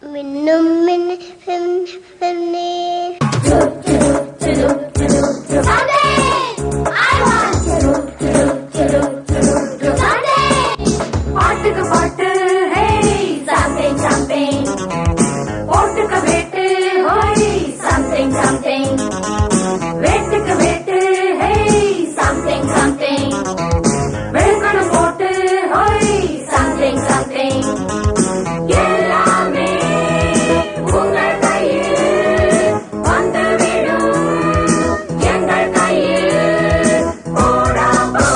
மின்னும் பாட்டுக்கு பாட்டு சம்திங் சம்திங் போட்டுக்கு வேட்டு சம்திங் சம்திங் வேட்டுக்கு வேட்டு சம்திங் சம்திங் வெளுக்கணும் போட்டு சம்திங் சம்திங் எல்லாமே உங்கள் கையில் வந்துவிடும் எங்கள் கையில் போடாமோ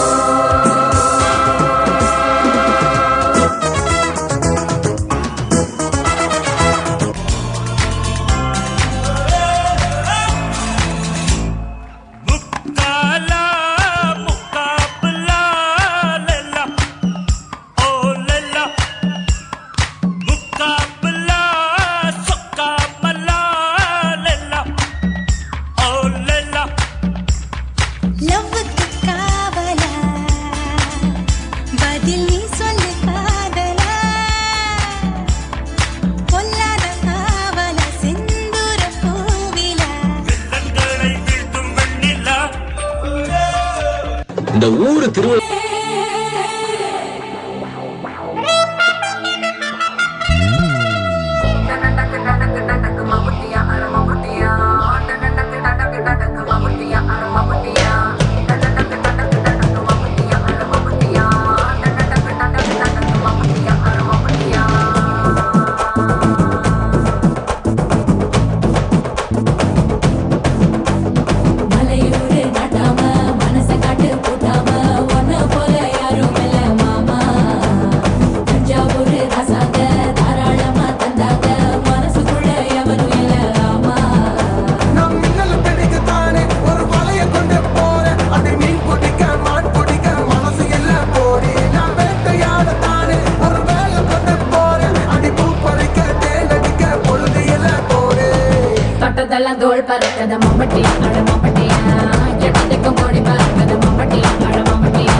முக்காலா முக்காபுலா லல்லா ஓ லல்லா முக்காபுலா சொக்காமலா லல்லா ஓ லல்லா லவ்வுக்கு காவலா பதில் நீ சொல்லு காதலா பொல்லாத காவலா செந்தூர பூவிலா வில்லன்களை வீழ்த்தும் வெண்ணிலா இந்த ஊரு திருவிழா மலையூரு நாட்டாம மனச காட்டு போட்டாம ஒன்ன போல யாரும் இல்ல மாமா தஞ்சாவூர் ரசாங்க தாராளமா தந்தாங்க மனசுக்குள்ள எவரும் இல்ல ஆமா நம் மின்னல் பிடிக்கத்தானே ஒரு வலைய கொண்டு போறேன் அதை மீன் பிடிக்க மான் பிடிக்க மனசு எல்லாம் போடி நான் வேட்டையாடத்தானே ஒரு வேலை கொண்டு போறேன் அடி பூ பறிக்க தேனடிக்க பொழுது எல்லாம் போடு தொட்டதெல்லாம் தோல் பறக்கத மம்பட்டி அட மம்பட்டியா எட்டத்துக்கும் கோடி பறக்கத மம்பட்டி அட மம்பட்டியா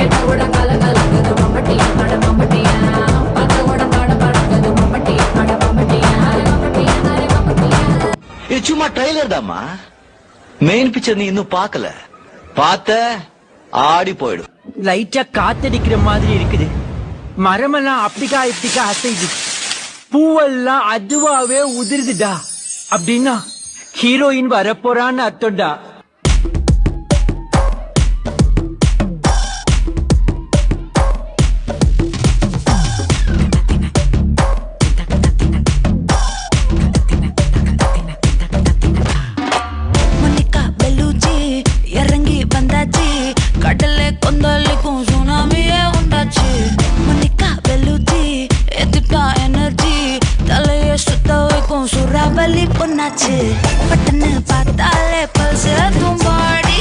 எட்ட கூட கல கலக்குது மம்பட்டி அட மம்பட்டியா பத்த கூட பாட பறக்கது மம்பட்டி அட மம்பட்டியா மம்பட்டியா மம்பட்டியா இது சும்மா ட்ரைலர் தாம்மா. மெயின் பிக்சர் நீ இன்னும் பார்க்கல. பார்த்த ஆடி போயிடும். லைட்டா காத்தடிக்கிற மாதிரி இருக்குது. மரமெல்லாம் அப்படிக்கா இப்படிக்கா அசைது, பூவெல்லாம் அதுவாவே உதிருதுடா. அப்படின்னா ஹீரோயின் வரப்போறான்னு அர்த்தம்டா. மொனிகா பெலூச்சி இறங்கி வந்தாச்சு, கடலை கொந்தளிக்கும் சுனாமியே உண்டாச்சு. மொனிகா பெலூச்சி எதுட்டா எனர்ஜி, தலைய சுத்த வைக்கும் சூறாவளி பொண்ணாச்சு. பட்டன்னு பார்த்தாலே பல்ஸ் தும்பாடி